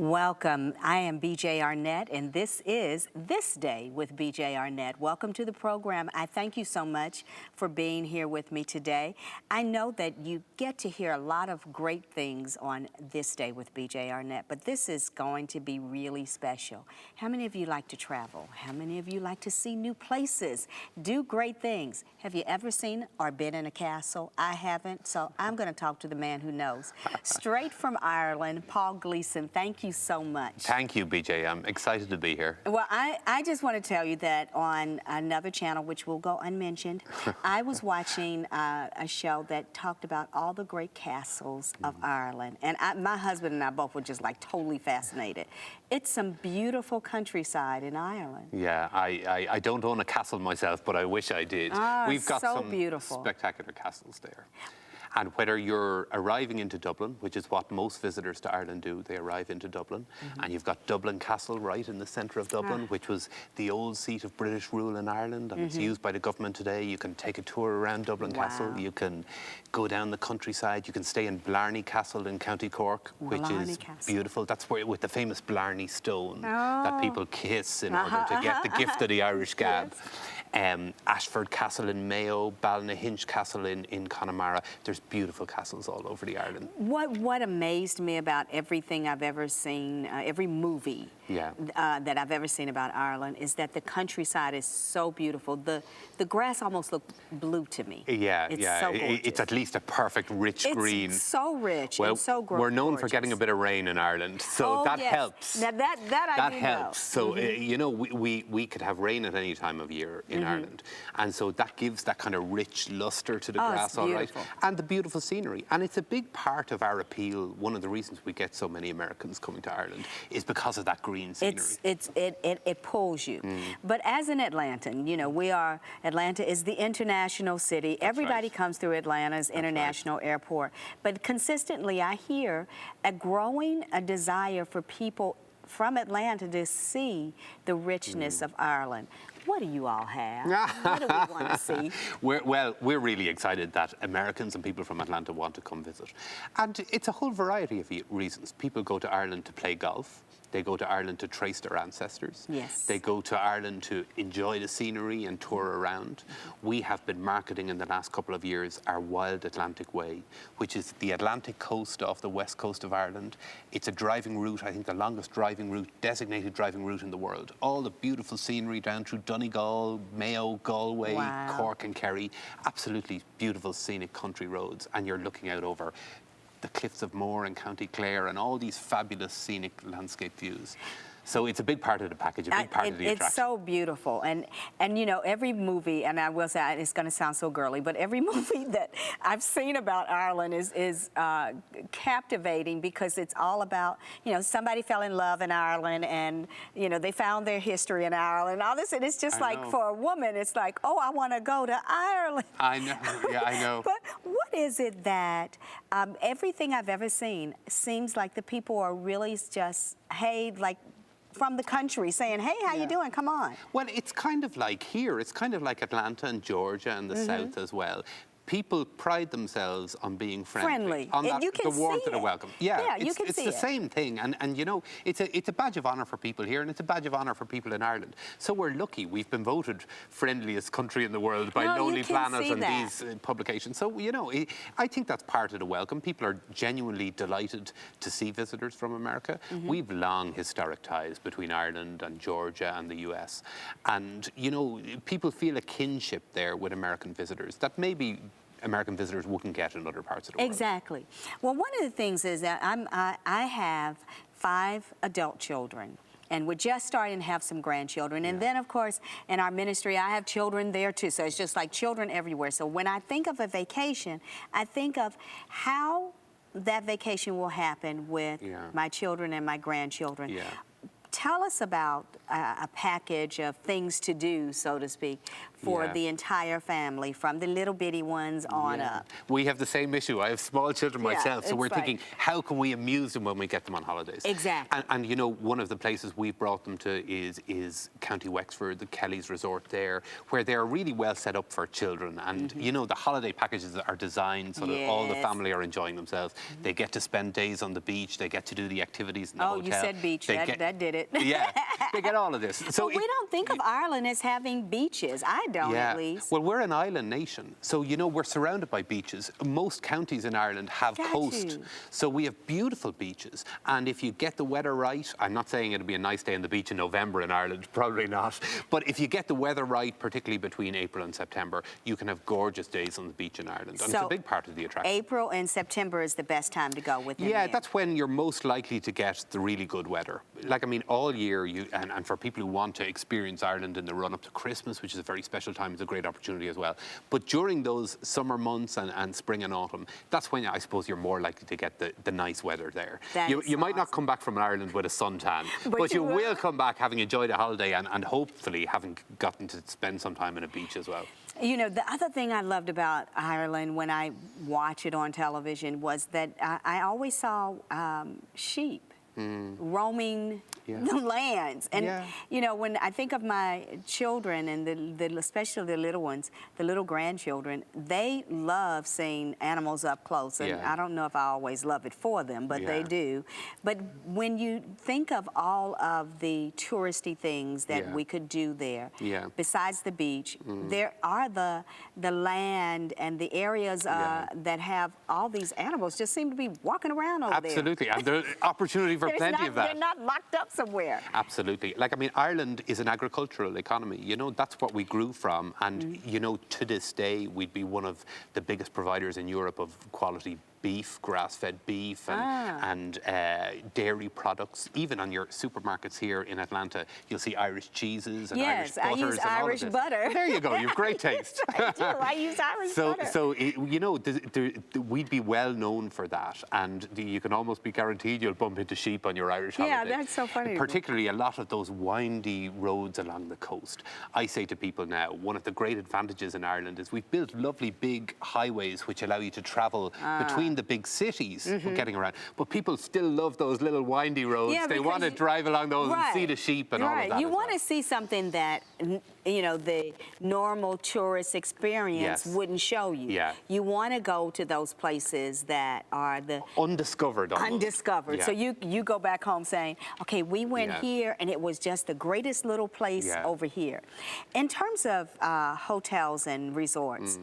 Welcome. I am BJ Arnett, and this is This Day with BJ Arnett. Welcome to the program. I thank you so much for being here with me today. I know that you get to hear a lot of great things on This Day with BJ Arnett, but this is going to be really special. How many of you like to travel? How many of you like to see new places, do great things? Have you ever seen or been in a castle? I haven't, so I'm going to talk to the man who knows. Straight from Ireland, Paul Gleason, thank you so much. Thank you, BJ. I'm excited to be here. Well, I just want to tell you that on another channel, which will go unmentioned, I was watching a show that talked about all the great castles of Ireland. And my husband and I both were just like totally fascinated. It's some beautiful countryside in Ireland. Yeah, I don't own a castle myself, but I wish I did. We've got so some beautiful. Spectacular castles there. And whether you're arriving into Dublin, which is what most visitors to Ireland do, they arrive into Dublin, and you've got Dublin Castle right in the centre of Dublin, which was the old seat of British rule in Ireland, and it's used by the government today. You can take a tour around Dublin Castle, you can go down the countryside, you can stay in Blarney Castle in County Cork, which is beautiful. That's where, with the famous Blarney stone that people kiss in order to get the gift of the Irish Gab. Ashford Castle in Mayo, Ballynahinch Castle in Connemara. There's beautiful castles all over the Ireland. What amazed me about everything I've ever seen, every movie that I've ever seen about Ireland, is that the countryside is so beautiful. The grass almost looked blue to me. It's so gorgeous. It's at least a perfect rich green. It's so rich well, and so gorgeous. We're known for getting a bit of rain in Ireland, so that helps. Now that helps. So you know, we could have rain at any time of year in Ireland, and so that gives that kind of rich luster to the grass, all right, and the beautiful scenery. And it's a big part of our appeal. One of the reasons we get so many Americans coming to Ireland is because of that green scenery. It pulls you. But as an Atlantan, you know, Atlanta is the international city. Everybody comes through Atlanta's international airport. But consistently, I hear a growing desire for people from Atlanta to see the richness of Ireland. What do you all have? What do we want to see? We're really excited that Americans and people from Atlanta want to come visit. And it's a whole variety of reasons. People go to Ireland to play golf. They go to Ireland to trace their ancestors. Yes. They go to Ireland to enjoy the scenery and tour around. We have been marketing in the last couple of years our Wild Atlantic Way, which is the Atlantic coast off the west coast of Ireland. It's a driving route, I think the longest driving route, designated driving route in the world. All the beautiful scenery down through Donegal, Mayo, Galway, Cork and Kerry. Absolutely beautiful scenic country roads. And you're looking out over the cliffs of Moher in County Clare and all these fabulous scenic landscape views. So it's a big part of the package, a big part of the attraction. It's so beautiful. And you know, every movie, and I will say, it's going to sound so girly, but every movie that I've seen about Ireland is captivating, because it's all about, you know, somebody fell in love in Ireland, and, you know, they found their history in Ireland, and all this, and it's just like, for a woman, it's like, oh, I want to go to Ireland. I know, yeah, I know. But what is it that everything I've ever seen seems like the people are really just, hey, like, from the country saying, hey, how you doing? Come on. Well, it's kind of like here. It's kind of like Atlanta and Georgia and the South as well. People pride themselves on being friendly. On that, you can the warmth see of the welcome. Yeah, you can see it's the same thing. And you know, it's a badge of honour for people here, and it's a badge of honour for people in Ireland. So we're lucky. We've been voted friendliest country in the world by Lonely Planet and these publications. So, you know, I think that's part of the welcome. People are genuinely delighted to see visitors from America. We've long historic ties between Ireland and Georgia and the US. And, you know, people feel a kinship there with American visitors that maybe American visitors wouldn't get in other parts of the world. Exactly. Well, one of the things is that I have 5 adult children, and we're just starting to have some grandchildren. And then, of course, in our ministry, I have children there too. So it's just like children everywhere. So when I think of a vacation, I think of how that vacation will happen with my children and my grandchildren. Tell us about a package of things to do, so to speak, for the entire family, from the little bitty ones on up. We have the same issue. I have small children myself, so we're like, thinking, how can we amuse them when we get them on holidays? Exactly. And you know, one of the places we've brought them to is County Wexford, the Kelly's Resort there, where they're really well set up for children. And you know, the holiday packages are designed so that all the family are enjoying themselves. They get to spend days on the beach. They get to do the activities in the hotel. You said beach. That did it. Yeah, they get all of this. So we don't think of Ireland as having beaches. I don't, at least. Well, we're an island nation, so you know we're surrounded by beaches. Most counties in Ireland have coast, so we have beautiful beaches. And if you get the weather right, I'm not saying it'll be a nice day on the beach in November in Ireland, probably not. But if you get the weather right, particularly between April and September, you can have gorgeous days on the beach in Ireland, and so it's a big part of the attraction. April and September is the best time to go with them. Yeah, that's when you're most likely to get the really good weather. Like, I mean, all year, and for people who want to experience Ireland in the run-up to Christmas, which is a very special time, it's a great opportunity as well. But during those summer months and spring and autumn, that's when I suppose you're more likely to get the nice weather there. You might not come back from Ireland with a suntan, but you will come back having enjoyed a holiday and hopefully having gotten to spend some time on a beach as well. You know, the other thing I loved about Ireland when I watch it on television was that I always saw sheep roaming the lands. And, you know, when I think of my children and especially the little ones, the little grandchildren, they love seeing animals up close. And I don't know if I always love it for them, but they do. But when you think of all of the touristy things that we could do there, besides the beach, there are the land and the areas that have all these animals just seem to be walking around over there. Absolutely, and there's opportunity for plenty of that. They're not locked up somewhere. Absolutely. Like, I mean, Ireland is an agricultural economy. You know, that's what we grew from. And, you know, to this day, we'd be one of the biggest providers in Europe of quality beef, grass-fed beef, and dairy products. Even on your supermarkets here in Atlanta, you'll see Irish cheeses and Irish butters. I use Irish butter. There you go. You have great taste. I do. I use Irish butter. So you know, we'd be well known for that, and you can almost be guaranteed you'll bump into sheep on your Irish holiday. Yeah, that's so funny. Particularly a lot of those windy roads along the coast. I say to people now, one of the great advantages in Ireland is we've built lovely big highways which allow you to travel between the big cities for getting around, but people still love those little windy roads. They want to drive along those and see the sheep and all of that. You want to see something that, you know, the normal tourist experience wouldn't show you. You want to go to those places that are the undiscovered. Undiscovered. So you go back home saying, okay, we went here and it was just the greatest little place over here. In terms of hotels and resorts,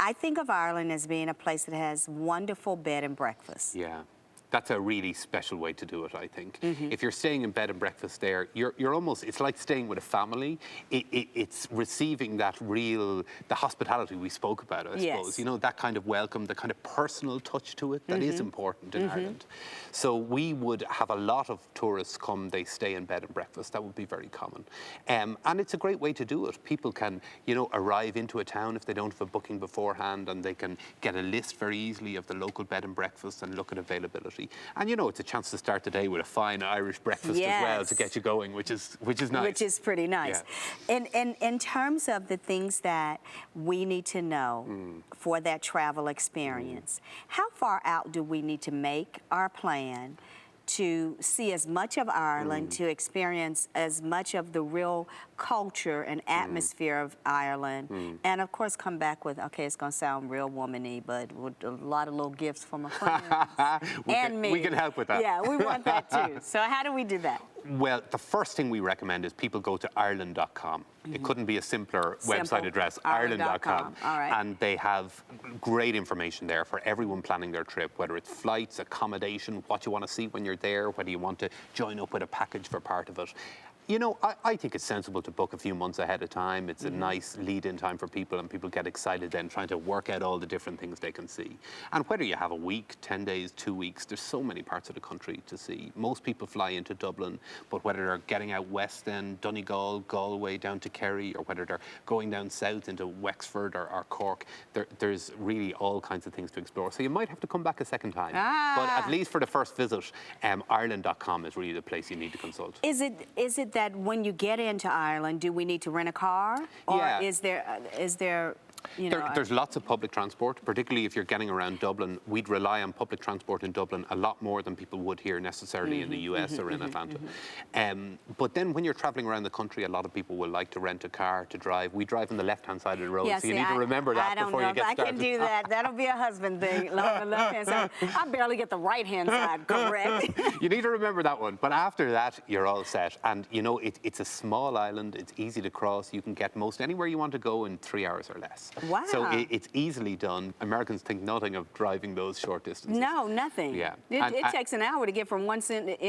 I think of Ireland as being a place that has wonderful bed and breakfast. Yeah. That's a really special way to do it, I think. If you're staying in bed and breakfast there, you're almost, it's like staying with a family. It's receiving that the hospitality we spoke about, I suppose. You know, that kind of welcome, the kind of personal touch to it that is important in Ireland. So we would have a lot of tourists come, they stay in bed and breakfast. That would be very common. And it's a great way to do it. People can, you know, arrive into a town if they don't have a booking beforehand, and they can get a list very easily of the local bed and breakfast and look at availability. And you know, it's a chance to start the day with a fine Irish breakfast as well to get you going, which is nice. Which is pretty nice. And in terms of the things that we need to know for that travel experience, how far out do we need to make our plan to see as much of Ireland, to experience as much of the real culture and atmosphere of Ireland, and of course come back with, okay, it's going to sound real womany, but with a lot of little gifts from my friends me. We can help with that. Yeah, we want that too. So how do we do that? Well, the first thing we recommend is people go to Ireland.com. It couldn't be a simpler website address, Ireland.com. All right. And they have great information there for everyone planning their trip, whether it's flights, accommodation, what you want to see when you're there, whether you want to join up with a package for part of it. You know, I think it's sensible to book a few months ahead of time. It's a nice lead-in time for people, and people get excited then trying to work out all the different things they can see. And whether you have a week, 10 days, 2 weeks, there's so many parts of the country to see. Most people fly into Dublin, but whether they're getting out west then, Donegal, Galway, down to Kerry, or whether they're going down south into Wexford or Cork, there's really all kinds of things to explore. So you might have to come back a second time. But at least for the first visit, Ireland.com is really the place you need to consult. Is it that that when you get into Ireland, do we need to rent a car? Or Yeah. is there, you know... There's lots of public transport, particularly if you're getting around Dublin. We'd rely on public transport in Dublin a lot more than people would here necessarily in the US or in Atlanta. But then when you're traveling around the country, a lot of people will like to rent a car to drive. We drive on the left-hand side of the road, Yeah, so you need to remember that before you get started. I don't know if I can do that. That'll be a husband thing, on the left-hand side. I barely get the right-hand side correct. You need to remember that one. But after that, you're all set. And, you know, it's a small island. It's easy to cross. You can get most anywhere you want to go in 3 hours or less. Wow. So it's easily done. Americans think nothing of driving those short distances. No, nothing. Yeah. It takes an hour to get from one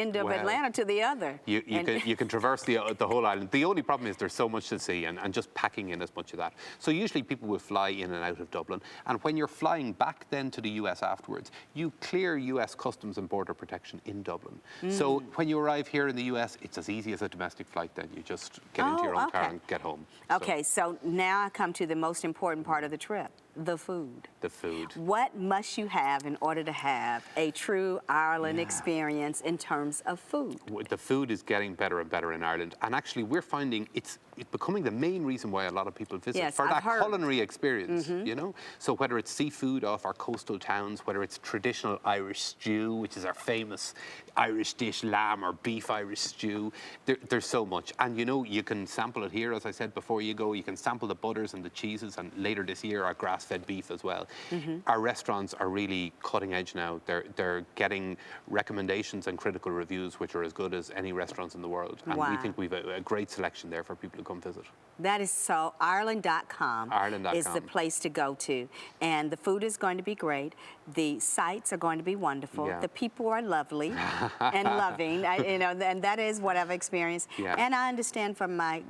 end of Atlanta to the other. You can traverse the whole island. The only problem is there's so much to see and just packing in as much of that. So usually people will fly in and out of Dublin. And when you're flying back then to the US afterwards, you clear US Customs and Border Protection in Dublin. So when you arrive here in the US, it's as easy as a domestic flight then. You just get into your own car and get home. Okay, so now I come to the most important part of the trip. The food. The food. What must you have in order to have a true Ireland experience in terms of food? The food is getting better and better in Ireland. And actually, we're finding it's becoming the main reason why a lot of people visit, for that culinary experience, you know? So whether it's seafood off our coastal towns, whether it's traditional Irish stew, which is our famous Irish dish, lamb or beef Irish stew, there's so much. And, you know, you can sample it here, as I said before you go. You can sample the butters and the cheeses, and later this year, our grass-fed beef as well. Our restaurants are really cutting edge now. They're getting recommendations and critical reviews which are as good as any restaurants in the world. And we think we've a great selection there for people to come visit. That is so. Ireland.com is the place to go to. And the food is going to be great. The sights are going to be wonderful. The people are lovely and loving. You know, and that is what I've experienced. And I understand from my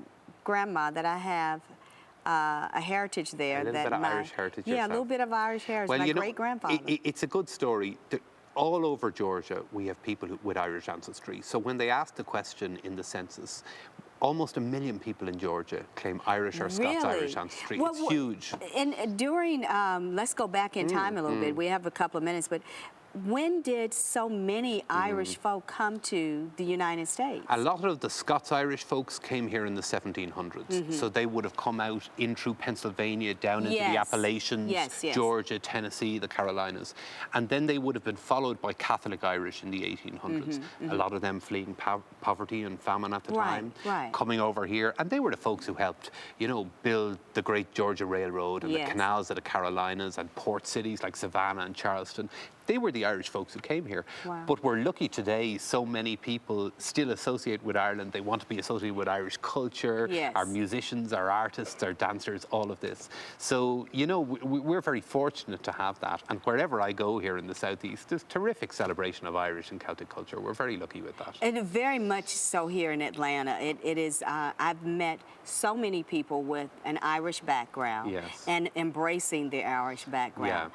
grandma that I have a heritage there. A little bit of Irish heritage yourself. Yeah, a little bit of Irish heritage. Well, my great-grandfather. It's a good story. All over Georgia, we have people with Irish ancestry. So when they asked the question in the census, almost 1 million people in Georgia claim Irish or Scots-Irish ancestry. Well, it's huge. And during, let's go back in time a little bit. We have a couple of minutes, but when did so many Irish folk come to the United States? A lot of the Scots-Irish folks came here in the 1700s. So they would have come out in through Pennsylvania, down into the Appalachians, Georgia, Tennessee, the Carolinas. And then they would have been followed by Catholic Irish in the 1800s. A lot of them fleeing poverty and famine at the time, coming over here. And they were the folks who helped, you know, build the great Georgia Railroad and the canals of the Carolinas and port cities like Savannah and Charleston. They were the Irish folks who came here. But we're lucky today, so many people still associate with Ireland. They want to be associated with Irish culture, our musicians, our artists, our dancers, all of this. So, you know, we're very fortunate to have that. And wherever I go here in the Southeast, there's terrific celebration of Irish and Celtic culture. We're very lucky with that. And very much so here in Atlanta. It is, I've met so many people with an Irish background and embracing the Irish background.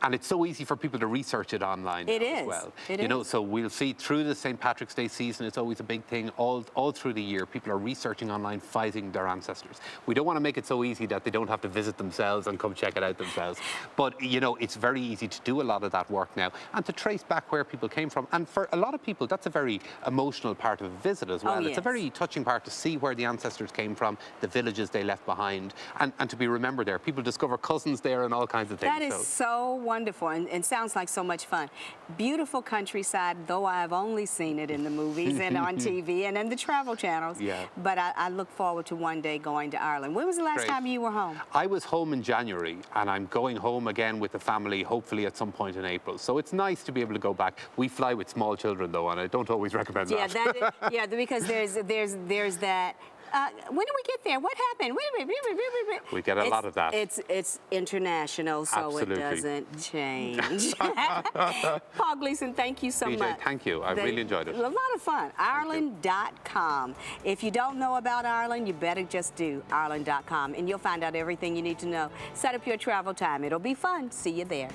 And it's so easy for people to research it online as well. You know, so we'll see through the St. Patrick's Day season, it's always a big thing. All through the year, people are researching online, finding their ancestors. We don't want to make it so easy that they don't have to visit themselves and come check it out themselves. But, you know, it's very easy to do a lot of that work now and to trace back where people came from. And for a lot of people, that's a very emotional part of a visit as well. It's a very touching part to see where the ancestors came from, the villages they left behind, and to be remembered there. People discover cousins there and all kinds of things. That is so wonderful and sounds like so much fun. Beautiful countryside, though I've only seen it in the movies and on TV and in the travel channels. But I look forward to one day going to Ireland. When was the last time you were home? I was home in January, and I'm going home again with the family, hopefully at some point in April. So it's nice to be able to go back. We fly with small children, though, and I don't always recommend that. Because there's that. When do we get there? What happened? We get a lot of that. It's international, so it doesn't change. Paul Gleason, thank you so much. Thank you. I really enjoyed it. A lot of fun. Ireland.com. If you don't know about Ireland, you better just do Ireland.com, and you'll find out everything you need to know. Set up your travel time. It'll be fun. See you there.